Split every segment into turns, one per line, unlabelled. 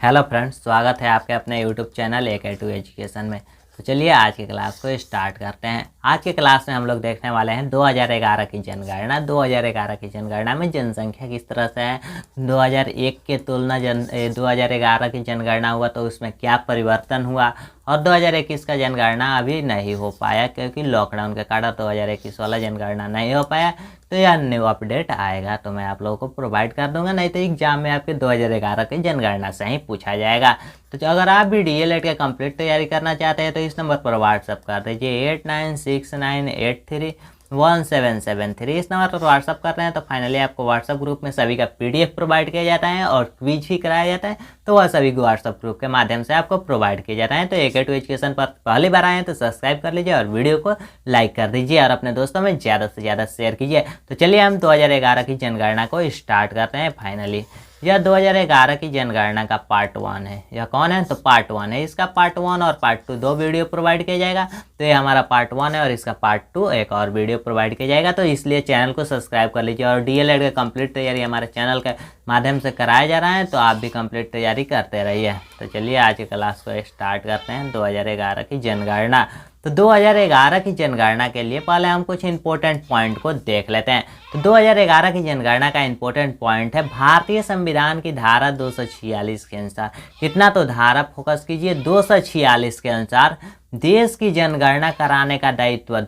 Hello friends, स्वागत है आपके अपने यूट्यूब चैनल AK2 एजुकेशन में। तो चलिए आज की क्लास को स्टार्ट करते हैं। आज की क्लास में हम लोग देखने वाले हैं 2011 की जनगणना। 2011 की जनगणना में जनसंख्या किस तरह से है, 2001 के तुलना 2011 की जनगणना हुआ तो उसमें क्या परिवर्तन हुआ, और 2021 का जनगणना अभी नहीं हो पाया क्योंकि लॉकडाउन के कारण 2021 वाला जनगणना नहीं हो पाया। तो यह न्यू अपडेट आएगा तो मैं आप लोगों को प्रोवाइड कर दूंगा, नहीं तो एग्जाम में आपके 2011 की जनगणना से ही पूछा जाएगा। तो अगर आप भी DL ED का कंप्लीट तैयारी करना चाहते हैं तो इस नंबर पर व्हाट्सअप कर दीजिए 8969831773। इस नंबर पर व्हाट्सअप कर रहे हैं तो फाइनली आपको व्हाट्सअप ग्रुप में सभी का PDF प्रोवाइड किया जाता है और क्विज भी कराया जाता है। तो वह सभी व्हाट्सअप ग्रुप के माध्यम से आपको प्रोवाइड किया जाता है। तो AK2 एजुकेशन पर पहली बार आए हैं तो सब्सक्राइब कर लीजिए और वीडियो को लाइक कर दीजिए और अपने दोस्तों में ज़्यादा से ज़्यादा शेयर कीजिए। तो चलिए हम 2011 की जनगणना को स्टार्ट करते हैं। फाइनली यह 2011 की जनगणना का पार्ट 1 है। यह कौन है, तो पार्ट 1 है। इसका पार्ट 1 और पार्ट 2 दो वीडियो प्रोवाइड किया जाएगा। तो ये हमारा पार्ट 1 है और इसका पार्ट 2 एक और वीडियो प्रोवाइड किया जाएगा। तो इसलिए चैनल को सब्सक्राइब कर लीजिए और DL ED का कंप्लीट तैयारी हमारे चैनल के माध्यम से कराया जा रहा है, तो आप भी कंप्लीट तैयारी करते रहिए। तो चलिए आज की क्लास को स्टार्ट करते हैं 2011 की जनगणना। तो 2011 की जनगणना के लिए पहले हम कुछ इंपॉर्टेंट पॉइंट को देख लेते हैं। तो 2011 की जनगणना का इंपॉर्टेंट पॉइंट है भारतीय संविधान की धारा 246 के अनुसार। कितना, तो धारा फोकस कीजिए 246 के अनुसार देश की जनगणना कराने का दायित्व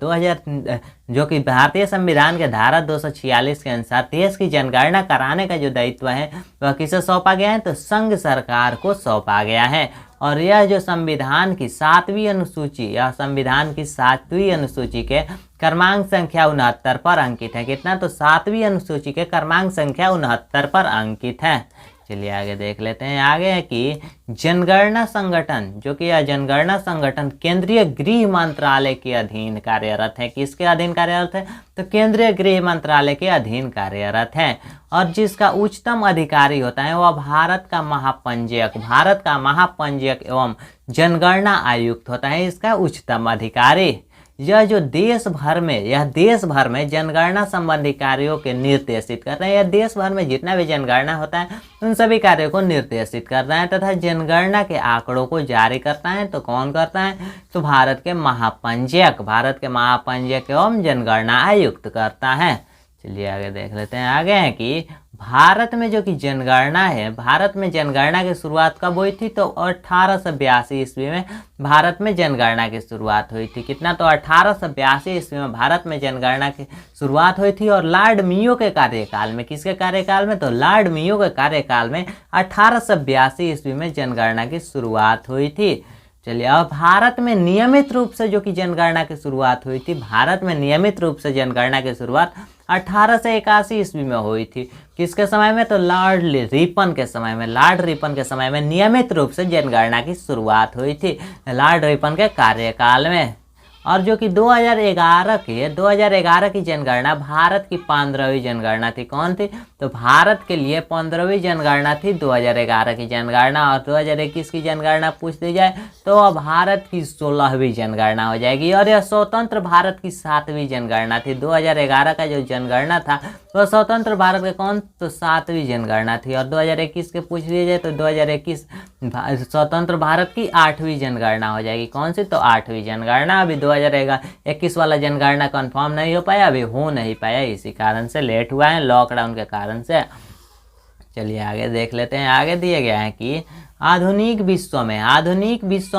जो कि भारतीय संविधान के धारा 246 के अनुसार देश की जनगणना कराने का जो दायित्व है वह किसे सौंपा गया है, तो संघ सरकार को सौंपा गया है। और यह जो संविधान की 7वीं अनुसूची के क्रमांक संख्या 69 पर अंकित है। कितना, तो 7वीं अनुसूची के क्रमांक संख्या 69 पर अंकित है। चलिए आगे देख लेते हैं। आगे है कि जनगणना संगठन, जो कि यह जनगणना संगठन केंद्रीय गृह मंत्रालय के अधीन कार्यरत है। किसके अधीन कार्यरत है, तो केंद्रीय गृह मंत्रालय के अधीन कार्यरत है। और जिसका उच्चतम अधिकारी होता है वह भारत का महापंजीयक एवं जनगणना आयुक्त होता है, इसका उच्चतम अधिकारी। यह देश भर में जनगणना संबंधी कार्यों के निर्देशित करता है। यह देश भर में जितना भी जनगणना होता है उन सभी कार्यों को निर्देशित करता है तथा जनगणना के आंकड़ों को जारी करता है। तो कौन करता है, तो भारत के महापंजीयक एवं जनगणना आयुक्त करता है। चलिए आगे देख लेते हैं। आगे है कि भारत में जो कि जनगणना है, भारत में जनगणना की शुरुआत कब हुई थी, तो 1882 ईस्वी में भारत में जनगणना की शुरुआत हुई थी। कितना, तो 1882 ईस्वी में भारत में जनगणना की शुरुआत हुई थी। और लॉर्ड मेयो के कार्यकाल में, किसके कार्यकाल में, तो लॉर्ड मेयो के कार्यकाल में 1882 ईस्वी में जनगणना की शुरुआत हुई थी। चलिए, अब भारत में नियमित रूप से जो कि जनगणना की शुरुआत हुई थी, भारत में नियमित रूप से जनगणना की शुरुआत 1881 ईस्वी में हुई थी। किसके समय में, तो लॉर्ड रिपन के समय में नियमित रूप से जनगणना की शुरुआत हुई थी, लॉर्ड रिपन के कार्यकाल में। और जो कि 2011 की जनगणना भारत की 15वीं जनगणना थी। कौन थी, तो भारत के लिए 15वीं जनगणना थी 2011 की जनगणना। और 2021 की जनगणना पूछ दी जाए तो वह भारत की 16वीं जनगणना हो जाएगी। और यह स्वतंत्र भारत की 7वीं जनगणना थी। 2011 का जो जनगणना था वह स्वतंत्र भारत के तो 7वीं जनगणना थी। और 2021 के पूछ लिया जाए तो 2021 स्वतंत्र भारत की 8वीं जनगणना हो जाएगी। कौन सी, तो 8वीं जनगणना। अभी 2021 वाला जनगणना कंफर्म नहीं हो पाया, अभी हो नहीं पाया, इसी कारण से लेट हुआ है, लॉकडाउन के कारण से। चलिए आगे देख लेते हैं। आगे दिए गया है कि आधुनिक विश्व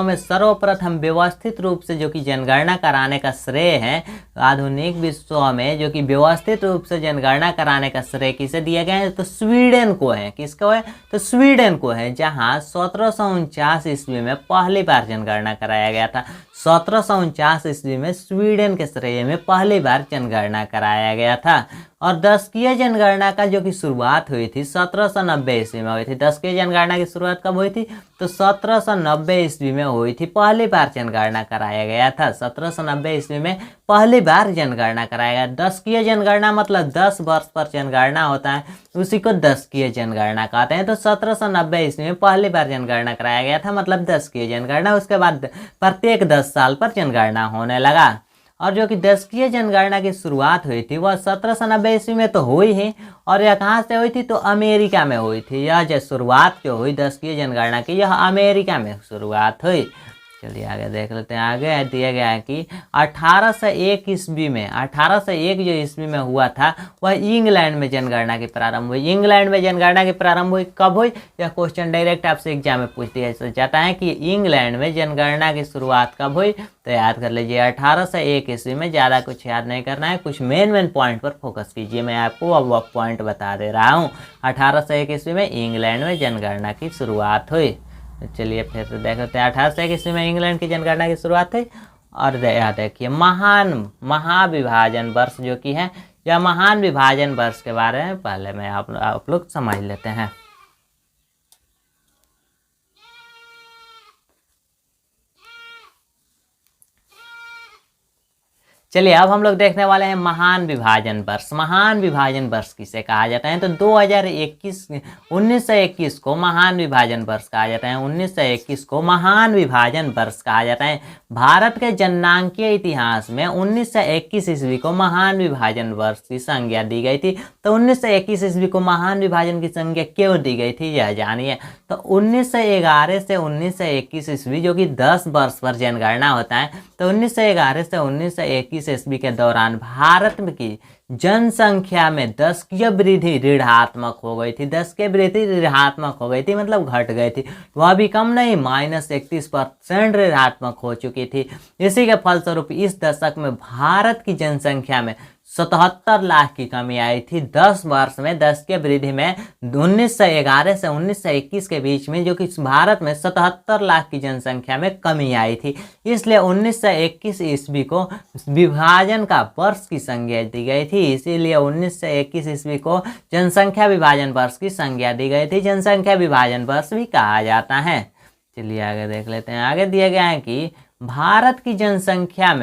में सर्वप्रथम व्यवस्थित रूप से जो कि जनगणना कराने का श्रेय है, आधुनिक विश्व में जो कि व्यवस्थित रूप से जनगणना कराने का श्रेय किसे दिया गया है, तो स्वीडन को है। किसको है, तो स्वीडन को है, जहां 1749 ईस्वी में पहली बार जनगणना कराया गया था। 1749 ईस्वी में स्वीडन के श्रेय में पहली बार जनगणना कराया गया था। और दशकीय जनगणना का जो कि शुरुआत हुई थी 1790 ईस्वी में हुई थी। दशकीय जनगणना की शुरुआत कब हुई थी, तो 1790 ईस्वी में हुई थी, पहली बार जनगणना कराया गया था। 1790 ईस्वी में पहली बार जनगणना कराया गया। दशकीय जनगणना मतलब 10 वर्ष पर जनगणना होता है, उसी को दशकीय जनगणना कहते हैं। तो 1790 ईस्वी में पहली बार जनगणना कराया गया था, मतलब दशकीय जनगणना। उसके बाद प्रत्येक 10 साल पर जनगणना होने लगा। और जो कि दशकीय जनगणना की शुरुआत हुई थी वह 1790 ईस्वी में तो हुई ही, और यह कहाँ से हुई थी, तो अमेरिका में हुई थी। यह जो शुरुआत जो हुई दशकीय जनगणना की, यह अमेरिका में शुरुआत हुई। चलिए आगे देख लेते हैं। आगे दिया गया है कि 1801 ईस्वी में, 1801 जो ईस्वी में हुआ था वह इंग्लैंड में जनगणना की प्रारंभ हुई। इंग्लैंड में जनगणना की प्रारंभ हुई कब हुई, यह क्वेश्चन डायरेक्ट आपसे एग्जाम में पूछ दिया जाता है कि इंग्लैंड में जनगणना की शुरुआत कब हुई, तो याद कर लीजिए 1801 ईस्वी में। ज़्यादा कुछ याद नहीं करना है, कुछ मेन पॉइंट पर फोकस कीजिए। मैं आपको अब वह पॉइंट बता दे रहा हूँ। 1801 ईस्वी में इंग्लैंड में जनगणना की शुरुआत हुई। चलिए फिर से देख लेते हैं। 1801 ईस्वी में इंग्लैंड की जनगणना की शुरुआत हुई। और यहाँ देखिए महाविभाजन वर्ष जो कि है, यह महान विभाजन वर्ष के बारे में पहले में आप लोग समझ लेते हैं। चलिए अब हम लोग देखने वाले हैं महान विभाजन वर्ष। महान विभाजन वर्ष किसे कहा जाता है, तो 1921 को महान विभाजन वर्ष कहा जाता है। 1921 को महान विभाजन वर्ष कहा जाता है। भारत के जननांकीय इतिहास में 1921 ईस्वी को महान विभाजन वर्ष की संज्ञा दी गई थी। तो 1921 ईस्वी को महान विभाजन की संज्ञा क्यों दी गई थी, यह जानिए। तो 1911 से 1921 ईस्वी जो कि 10 वर्ष पर जनगणना होता है, तो 1911 से 1921 ईस्वी के दौरान भारत की जनसंख्या में दशकीय वृद्धि ऋणात्मक हो गई थी। दशकीय वृद्धि ऋणात्मक हो गई थी मतलब घट गई थी, वह भी कम नहीं, -31% ऋणात्मक हो चुकी थी। इसी के फलस्वरूप इस दशक में भारत की जनसंख्या में 77 लाख की कमी आई थी 10 वर्ष में। दशकीय वृद्धि में 1911 से 1921 के बीच में जो कि भारत में 77 लाख की जनसंख्या में कमी आई थी। इसलिए 1921 ईस्वी को विभाजन का वर्ष की संज्ञा दी गई थी। इसीलिए 1921 ईस्वी को जनसंख्या विभाजन वर्ष की संज्ञा दी गई थी। जनसंख्या विभाजन वर्ष भी कहा जाता है। चलिए आगे देख लेते हैं। आगे दिया गया है कि भारत की जनसंख्या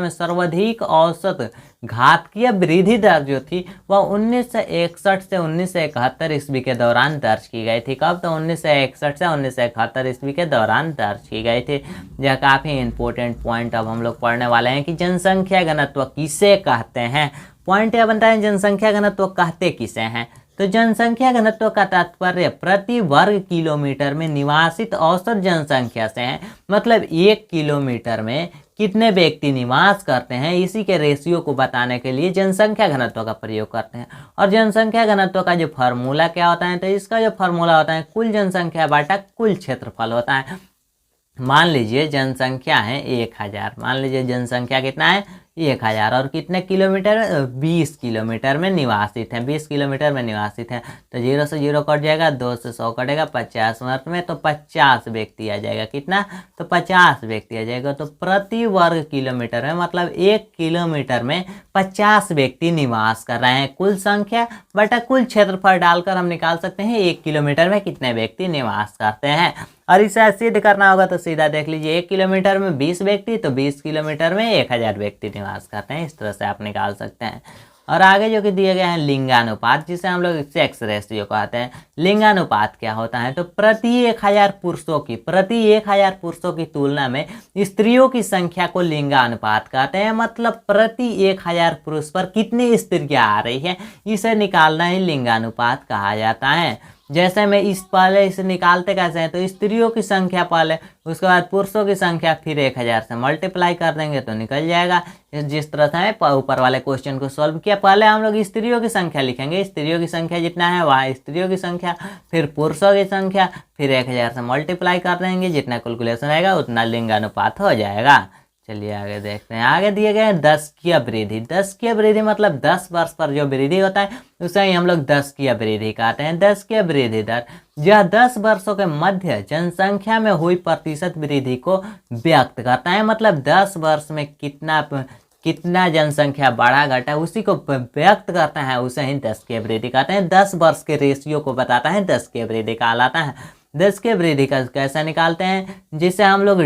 में सर्वाधिक औसत घातकीय वृद्धि दर जो थी वह 1961 से 1971 ईस्वी के दौरान दर्ज की गई थी। कब, तो 1961 से 1971 ईस्वी के दौरान दर्ज की गई थी। यह काफ़ी इंपॉर्टेंट पॉइंट अब हम लोग पढ़ने वाले हैं कि जनसंख्या घनत्व किसे कहते हैं। पॉइंट यह बनता है जनसंख्या घनत्व कहते किसे हैं। तो जनसंख्या घनत्व का तात्पर्य प्रति वर्ग किलोमीटर में निवासित औसत जनसंख्या से है। मतलब 1 किलोमीटर में कितने व्यक्ति निवास करते हैं, इसी के रेशियो को बताने के लिए जनसंख्या घनत्व का प्रयोग करते हैं। और जनसंख्या घनत्व का जो फार्मूला क्या होता है, तो इसका जो फार्मूला होता है कुल जनसंख्या बाटा कुल क्षेत्रफल होता है। मान लीजिए जनसंख्या है 1000, मान लीजिए जनसंख्या कितना है 1000 और कितने किलोमीटर, 20 किलोमीटर में निवासित हैं, 20 किलोमीटर में निवासित हैं। तो 0 से 0 कट जाएगा, 2 से 100 कटेगा, 50 वर्ग में तो 50 व्यक्ति आ जाएगा। कितना, तो 50 व्यक्ति आ जाएगा। तो प्रति वर्ग किलोमीटर में मतलब 1 किलोमीटर में 50 व्यक्ति निवास कर रहे हैं। कुल संख्या बटा कुल क्षेत्रफल डालकर हम निकाल सकते हैं 1 किलोमीटर में कितने व्यक्ति निवास करते हैं। और इसे सिद्ध करना होगा तो सीधा देख लीजिए 1 किलोमीटर में 20 व्यक्ति, तो 20 किलोमीटर में 1000 व्यक्ति निवास करते हैं। इस तरह से आप निकाल सकते हैं। और आगे जो कि दिए गए हैं लिंगानुपात, जिसे हम लोग सेक्स रेशियो कहते हैं। लिंगानुपात क्या होता है, तो प्रति 1000 पुरुषों की तुलना में स्त्रियों की संख्या को लिंगानुपात कहते हैं। मतलब प्रति 1000 पुरुष पर कितनी स्त्रियां आ रही है, इसे निकालना ही लिंगानुपात कहा जाता है। जैसे मैं पहले इसे निकालते कैसे हैं, तो स्त्रियों की संख्या पहले, उसके बाद पुरुषों की संख्या, फिर 1000 से मल्टीप्लाई कर देंगे तो निकल जाएगा। जिस तरह से ऊपर वाले क्वेश्चन को सॉल्व किया, पहले हम लोग स्त्रियों की संख्या लिखेंगे, स्त्रियों की संख्या जितना है वहाँ स्त्रियों की संख्या, फिर पुरुषों की संख्या, फिर 1000 से मल्टीप्लाई कर देंगे, जितना कैलकुलेशन आएगा उतना लिंगानुपात हो जाएगा। चलिए आगे देखते हैं। आगे दिए गए हैं दशकीय वृद्धि। दशकीय वृद्धि मतलब 10 वर्ष पर जो वृद्धि होता है उसे ही हम लोग दशकीय वृद्धि कहते हैं। दशकीय वृद्धि दर यह 10 वर्षों के मध्य जनसंख्या में हुई प्रतिशत वृद्धि को व्यक्त करता है। मतलब 10 वर्ष में कितना जनसंख्या बढ़ा घटा उसी को व्यक्त करता है, उसे ही दशकीय वृद्धि कहते हैं। 10 वर्ष के रेशियो को बताता है, दशकीय वृद्धि कहलाता है। दशकीय वृद्धि का कैसे निकालते हैं, जिसे हम लोग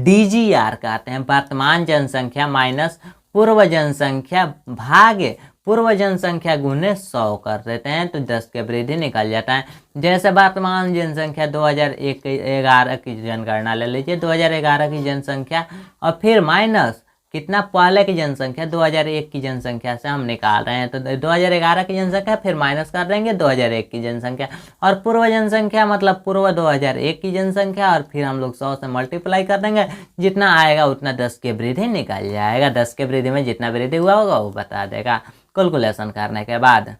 DGR कहते हैं, वर्तमान जनसंख्या माइनस पूर्व जनसंख्या भागे पूर्व जनसंख्या गुने 100 कर देते हैं, तो 10 की वृद्धि निकल जाता है। जैसे वर्तमान जनसंख्या 2011 की जनगणना ले लीजिए, 2011 की जनसंख्या और फिर माइनस कितना पहले की जनसंख्या 2001 की जनसंख्या से हम निकाल रहे हैं, तो 2011 की जनसंख्या फिर माइनस कर देंगे 2001 की जनसंख्या, और पूर्व जनसंख्या मतलब पूर्व 2001 की जनसंख्या, और फिर हम लोग 100 से मल्टीप्लाई कर देंगे, जितना आएगा उतना 10 की वृद्धि निकल जाएगा। 10 के वृद्धि में जितना वृद्धि हुआ होगा वो बता देगा कैलकुलेशन करने के बाद।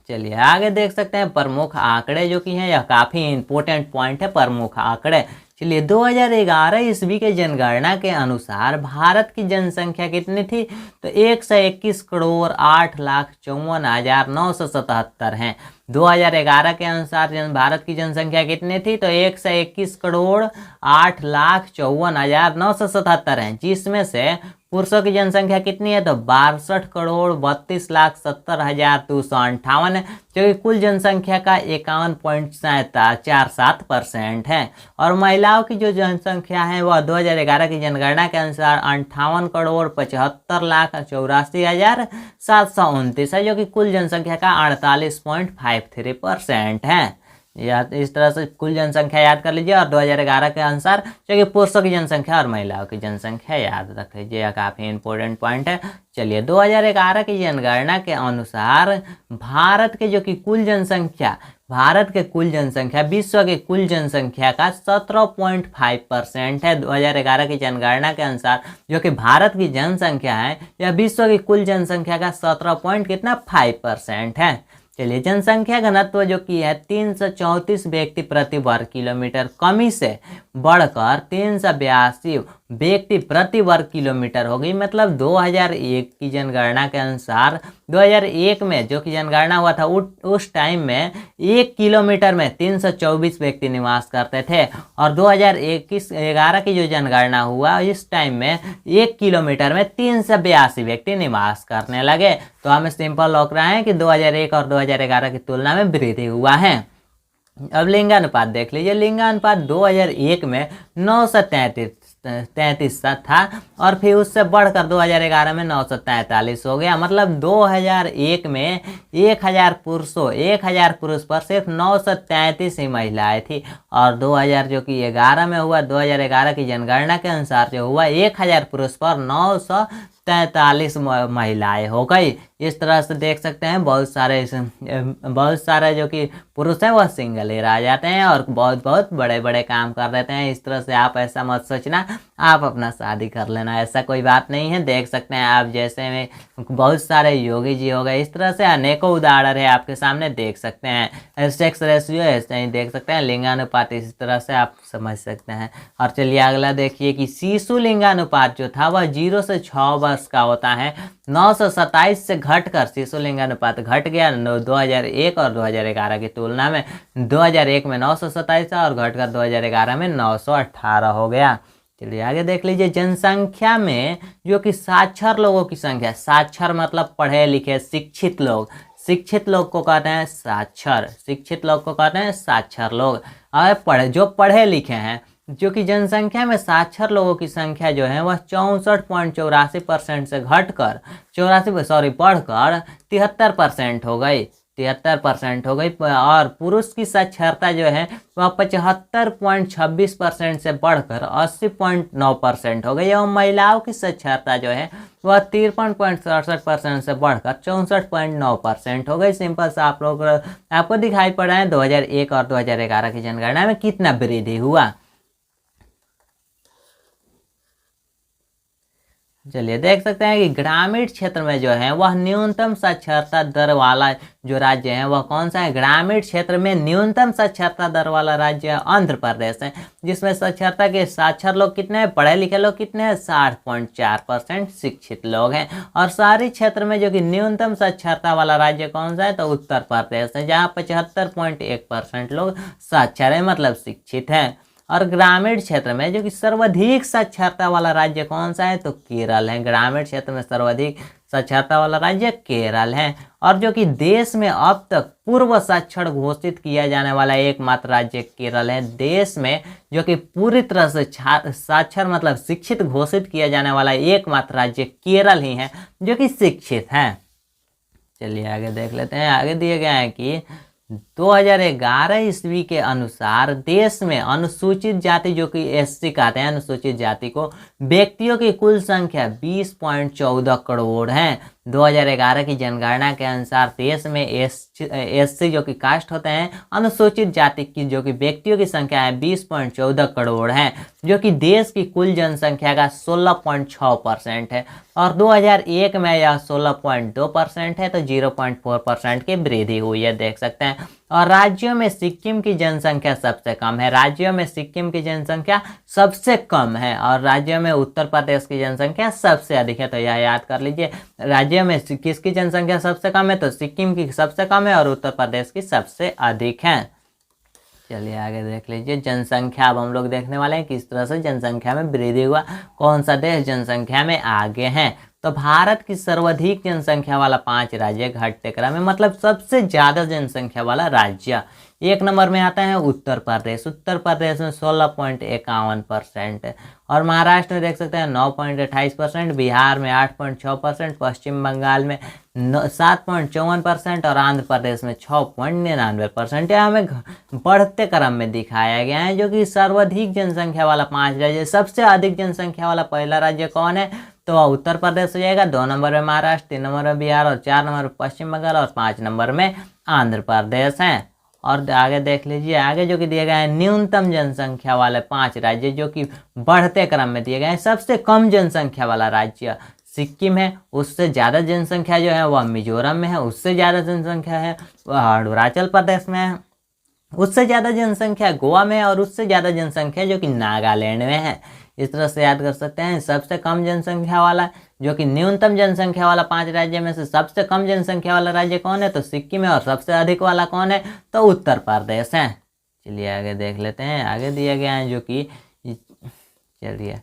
चलिए आगे देख सकते हैं प्रमुख आंकड़े जो कि हैं, यह काफ़ी इंपॉर्टेंट पॉइंट है प्रमुख आंकड़े। चलिए 2011 ईस्वी के जनगणना के अनुसार भारत की जनसंख्या कितनी थी, तो 121,08,54,977 हैं। 2011 के अनुसार भारत की जनसंख्या कितनी थी, तो 121,08,54,977 हैं, जिसमें से पुरुषों की जनसंख्या कितनी है, तो 62,32,70,258 है, जो कि कुल जनसंख्या का 51.47% है। और महिलाओं की जो जनसंख्या है वह 2011 की जनगणना के अनुसार 58,75,84,729 है, जो कि कुल जनसंख्या का 48.53% है। या इस तरह से कुल जनसंख्या याद कर लीजिए, और 2011 के अनुसार जो कि पुरुषों की जनसंख्या और महिलाओं की जनसंख्या याद रख लीजिए, यह काफ़ी इंपॉर्टेंट पॉइंट है। चलिए 2011 की जनगणना के अनुसार भारत के जो कि कुल जनसंख्या, भारत के कुल जनसंख्या विश्व के कुल जनसंख्या का 17.5% है। 2011 की जनगणना के अनुसार जो कि भारत की जनसंख्या है यह विश्व की कुल जनसंख्या का 17.5% है। चलिए जनसंख्या घनत्व जो कि है 334 व्यक्ति प्रति वर्ग किलोमीटर, कमी से बढ़कर 382 व्यक्ति प्रति वर्ग किलोमीटर हो गई। मतलब 2001 की जनगणना के अनुसार 2001 में जो कि जनगणना हुआ था उस टाइम में 1 किलोमीटर में 324 व्यक्ति निवास करते थे, और 2011 की जो जनगणना हुआ इस टाइम में 1 किलोमीटर में 382 व्यक्ति निवास करने लगे। तो हमें सिंपल लग रहा है कि 2001 और 2011 की तुलना में वृद्धि हुआ है। अब लिंगानुपात देख लीजिए। लिंगानुपात 2001 में 933 था, और फिर उससे बढ़कर 2011 में 943 हो गया। मतलब 2001 में 1000 पुरुष पर सिर्फ 933 ही महिलाएं थी, और 2000 जो कि 11 में हुआ, 2011 की जनगणना के अनुसार जो हुआ 1000 पुरुष पर 943 महिलाएं हो गई। इस तरह से देख सकते हैं बहुत सारे जो कि पुरुष हैं वह सिंगल ही रह जाते हैं और बहुत बड़े बड़े काम कर देते हैं। इस तरह से आप ऐसा मत सोचना आप अपना शादी कर लेना, ऐसा कोई बात नहीं है। देख सकते हैं आप जैसे में बहुत सारे योगी जी हो गए, इस तरह से अनेकों उदाहरण है आपके सामने देख सकते हैं। सेक्स रेशियो ऐसे ही देख सकते हैं, लिंगानुपात इस तरह से आप समझ सकते हैं। और चलिए अगला देखिए कि शिशु लिंगानुपात जो था वह 0 से 6 वर्ष का होता है। 927 से घटकर शिशु लिंगानुपात घट गया 2001 और 2011 की तुलना में। 2001 में 927 और घटकर 2011 में 918 हो गया। चलिए आगे देख लीजिए। जनसंख्या में जो कि साक्षर लोगों की संख्या, साक्षर मतलब पढ़े लिखे शिक्षित लोग, शिक्षित लोग को कहते हैं साक्षर, शिक्षित लोग को कहते हैं साक्षर लोग। और जो पढ़े लिखे हैं, जो कि जनसंख्या में साक्षर लोगों की संख्या जो है वह 64.84% से घटकर बढ़कर 73% हो गई, 73% हो गई। और पुरुष की साक्षरता जो है वह 75.26% से बढ़कर 80.9% हो गई, और महिलाओं की साक्षरता जो है वह 53.67% से बढ़कर 64.9% हो गई। सिंपल सा आप लोग आपको दिखाई पड़ रहा है 2001 और 2011 की जनगणना में कितना वृद्धि हुआ। चलिए देख सकते हैं कि ग्रामीण क्षेत्र में जो है वह न्यूनतम साक्षरता दर वाला जो राज्य है वह कौन सा है। ग्रामीण क्षेत्र में न्यूनतम साक्षरता दर वाला राज्य आंध्र प्रदेश है, जिसमें साक्षरता के साक्षर लोग कितने हैं, पढ़े लिखे लोग कितने हैं, 60.4% शिक्षित लोग हैं। और शहरी क्षेत्र में जो कि न्यूनतम साक्षरता वाला राज्य कौन सा है, तो उत्तर प्रदेश है, जहाँ 75.1% लोग साक्षर है मतलब शिक्षित हैं। और ग्रामीण क्षेत्र में जो कि सर्वाधिक साक्षरता वाला राज्य कौन सा है, तो केरल है। ग्रामीण क्षेत्र में सर्वाधिक साक्षरता वाला राज्य केरल है। और जो कि देश में अब तक पूर्व साक्षर घोषित किया जाने वाला एकमात्र राज्य केरल है। देश में जो कि पूरी तरह से साक्षर मतलब शिक्षित घोषित किया जाने वाला एकमात्र राज्य केरल ही है जो कि शिक्षित है। चलिए आगे देख लेते हैं। आगे दिए गए हैं कि 2011 ईस्वी के अनुसार देश में अनुसूचित जाति जो कि एससी कहते हैं, अनुसूचित जाति को, व्यक्तियों की कुल संख्या 20.14 करोड़ है। 2011 की जनगणना के अनुसार देश में एससी जो कि कास्ट होते हैं, अनुसूचित जाति की जो कि व्यक्तियों की संख्या है 20.14 करोड़ है, जो कि देश की कुल जनसंख्या का 16.6% है। और 2001 में यह 16.2% है, तो 0.4% की वृद्धि हुई है, देख सकते हैं। और राज्यों में सिक्किम की जनसंख्या सबसे कम है, राज्यों में सिक्किम की जनसंख्या सबसे कम है, और राज्यों में उत्तर प्रदेश की जनसंख्या सबसे अधिक है। तो यह याद कर लीजिए, राज्यों में किसकी जनसंख्या सबसे कम है, तो सिक्किम की सबसे कम है और उत्तर प्रदेश की सबसे अधिक है। चलिए आगे देख लीजिए जनसंख्या। अब हम लोग देखने वाले हैं किस तरह से जनसंख्या में वृद्धि हुआ, कौन सा देश जनसंख्या में आगे है। तो भारत की सर्वाधिक जनसंख्या वाला 5 राज्य घटते क्रम में, मतलब सबसे ज्यादा जनसंख्या वाला राज्य 1 नंबर में आता है उत्तर प्रदेश। उत्तर प्रदेश में 16.51%, और महाराष्ट्र में देख सकते हैं 9.28%, बिहार में 8.6%, पश्चिम बंगाल में 7.54% और आंध्र प्रदेश में 6.99%। यह हमें बढ़ते क्रम में दिखाया गया है, जो कि सर्वाधिक जनसंख्या वाला 5 राज्य। सबसे अधिक जनसंख्या वाला पहला राज्य कौन है, तो वह उत्तर प्रदेश हो जाएगा। 2 नंबर में महाराष्ट्र, 3 नंबर में बिहार और 4 नंबर में पश्चिम बंगाल और 5 नंबर में आंध्र प्रदेश है। और आगे देख लीजिए, आगे जो कि दिए गए हैं न्यूनतम जनसंख्या वाले 5 राज्य जो कि बढ़ते क्रम में दिए गए हैं। सबसे कम जनसंख्या वाला राज्य सिक्किम है, उससे ज़्यादा जनसंख्या जो है वह मिजोरम में है, उससे ज़्यादा जनसंख्या है वह अरुणाचल प्रदेश में है, उससे ज़्यादा जनसंख्या गोवा में है, और उससे ज़्यादा जनसंख्या जो कि नागालैंड में है। इस तरह से याद कर सकते हैं। सबसे कम जनसंख्या वाला जो कि न्यूनतम जनसंख्या वाला 5 राज्य में से सबसे कम जनसंख्या वाला राज्य कौन है, तो सिक्किम है, और सबसे अधिक वाला कौन है, तो उत्तर प्रदेश है। चलिए आगे देख लेते हैं। आगे दिया गया है जो कि चलिए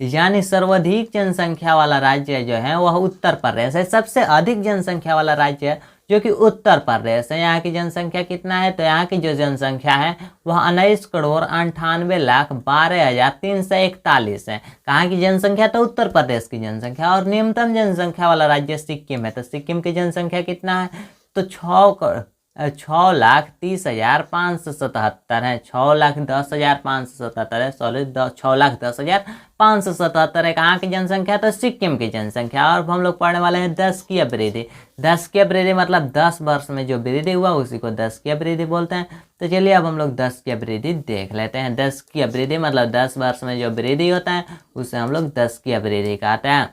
यानी सर्वाधिक जनसंख्या वाला राज्य जो है वह उत्तर प्रदेश है। सबसे अधिक जनसंख्या वाला राज्य जो कि उत्तर प्रदेश है। यहाँ की जनसंख्या कितना है, तो यहाँ की जो जनसंख्या है वह 19,98,12,341 है। कहाँ की जनसंख्या, तो उत्तर प्रदेश की जनसंख्या। और न्यूनतम जनसंख्या वाला राज्य सिक्किम है, तो सिक्किम की जनसंख्या कितना है, तो 6,30,577 है, 6,10,577 है, 6,10,577 है कहाँ की जनसंख्या, तो सिक्किम की जनसंख्या। और हम लोग पढ़ने वाले हैं 10 की वृद्धि। 10 की वृद्धि मतलब 10 वर्ष में जो वृद्धि हुआ उसी को 10 की वृद्धि बोलते हैं। तो चलिए अब हम लोग 10 की वृद्धि देख लेते हैं। 10 की वृद्धि मतलब 10 वर्ष में जो वृद्धि होता है उसे हम लोग 10 की वृद्धि कहते हैं।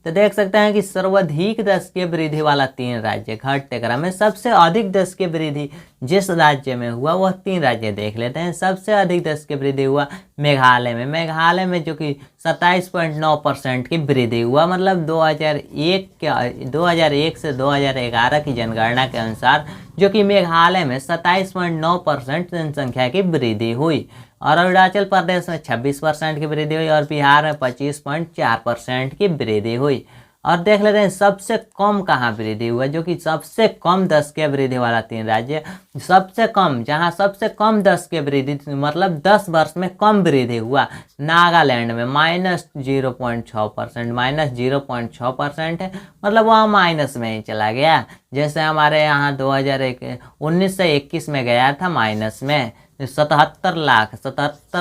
तो देख सकते हैं कि सर्वाधिक 10 की वृद्धि वाला 3 राज्य घटते क्रम में। सबसे अधिक 10 की वृद्धि जिस राज्य में हुआ वह 3 राज्य देख लेते हैं। सबसे अधिक 10 की वृद्धि हुआ मेघालय में। मेघालय में जो कि 27.9% की वृद्धि हुआ, मतलब 2001 से 2011 की जनगणना के अनुसार जो कि मेघालय में 27.9% जनसंख्या की वृद्धि हुई। और अरुणाचल प्रदेश में 26% की वृद्धि हुई, और बिहार में 25.4% की वृद्धि हुई। और देख लेते हैं सबसे कम कहाँ वृद्धि हुआ, जो कि सबसे कम 10 की वृद्धि वाला 3 राज्य। सबसे कम, जहाँ सबसे कम 10 की वृद्धि मतलब 10 वर्ष में कम वृद्धि हुआ, नागालैंड में -0.6%, -0.6% है, मतलब वहाँ माइनस में ही चला गया। जैसे हमारे यहाँ 2019 से 21 में गया था माइनस में, 77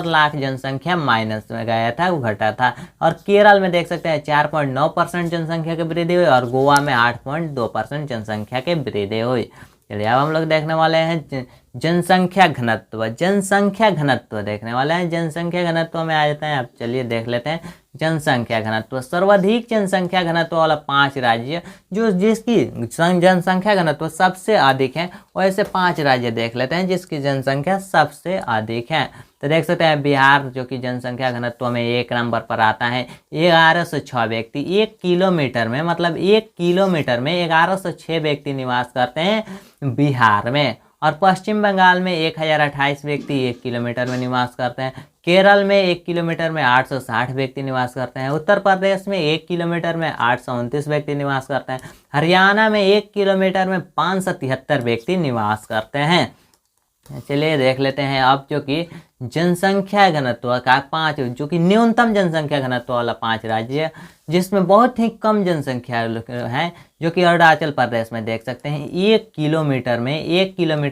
लाख जनसंख्या माइनस में गया था, वो घटा था। और केरल में देख सकते हैं 4.9% जनसंख्या की वृद्धि हुई, और गोवा में 8.2% जनसंख्या की वृद्धि हुई। चलिए अब हम लोग देखने वाले हैं जनसंख्या घनत्व। जनसंख्या घनत्व देखने वाले हैं। जनसंख्या घनत्व में आ जाते हैं। अब चलिए देख लेते हैं जनसंख्या घनत्व। सर्वाधिक जनसंख्या घनत्व वाला 5 राज्य जो जिसकी जनसंख्या घनत्व सबसे अधिक है, वैसे 5 राज्य देख लेते हैं जिसकी जनसंख्या सबसे अधिक है। तो देख सकते हैं बिहार जो कि जनसंख्या घनत्व में 1 नंबर पर आता है। 1106 व्यक्ति 1 किलोमीटर में, मतलब 1 किलोमीटर में 1106 व्यक्ति निवास करते हैं बिहार में। और पश्चिम बंगाल में 1028 व्यक्ति 1 किलोमीटर में निवास करते हैं। केरल में 1 किलोमीटर में 860 व्यक्ति निवास करते हैं। उत्तर प्रदेश में 1 किलोमीटर में 829 व्यक्ति निवास करते हैं। हरियाणा में 1 किलोमीटर में 573 व्यक्ति निवास करते हैं। चलिए देख लेते हैं अब जो कि जनसंख्या घनत्व का 5, जो कि न्यूनतम जनसंख्या घनत्व वाला 5 राज्य है, जिसमें बहुत ही कम जनसंख्या है, जो कि अरुणाचल प्रदेश में देख सकते हैं। 1 किलोमीटर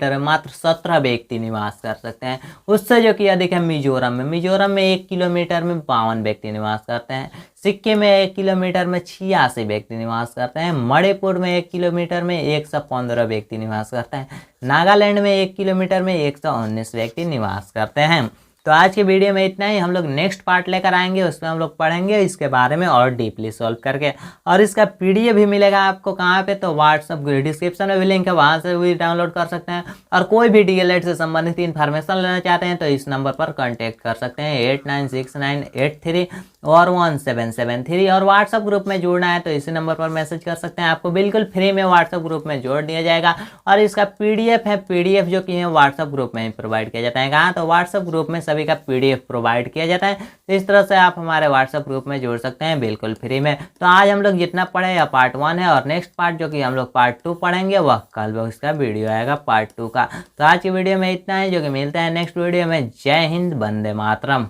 में मात्र 17 व्यक्ति निवास कर सकते हैं। उससे जो कि अधिक है मिजोरम में 1 किलोमीटर में 52 व्यक्ति निवास करते हैं। सिक्किम में 1 किलोमीटर में 86 व्यक्ति निवास करते हैं। मणिपुर में 1 किलोमीटर में 115 व्यक्ति निवास करते हैं। नागालैंड में 1 किलोमीटर में 119 व्यक्ति निवास करते हैं। तो आज की वीडियो में इतना ही। हम लोग नेक्स्ट पार्ट लेकर आएंगे, उसमें हम लोग पढ़ेंगे इसके बारे में और डीपली सॉल्व करके। और इसका पीडीएफ भी मिलेगा आपको कहाँ पे, तो व्हाट्सएप डिस्क्रिप्शन में भी लिंक है, वहाँ से भी डाउनलोड कर सकते हैं। और कोई भी डीएलएड से संबंधित इन्फॉर्मेशन लेना चाहते हैं तो इस नंबर पर कॉन्टैक्ट कर सकते हैं 896983 और व्हाट्सएप ग्रुप में जुड़ना है तो इसी नंबर पर मैसेज कर सकते हैं। आपको बिल्कुल फ्री में व्हाट्सएप ग्रुप में जोड़ दिया जाएगा। और इसका पीडीएफ जो कि है व्हाट्सएप ग्रुप में ही प्रोवाइड किया जाता है। कहाँ, तो व्हाट्सएप ग्रुप में सभी का पीडीएफ प्रोवाइड किया जाता है। तो इस तरह से आप हमारे व्हाट्सएप ग्रुप में जुड़ सकते हैं बिल्कुल फ्री में। तो आज हम लोग जितना पढ़े या पार्ट 1 है, और नेक्स्ट पार्ट जो कि हम लोग पार्ट 2 पढ़ेंगे वह कल इसका वीडियो आएगा पार्ट 2 का। तो आज की वीडियो में इतना है, जो कि मिलता है नेक्स्ट वीडियो में। जय हिंद, वंदे मातरम।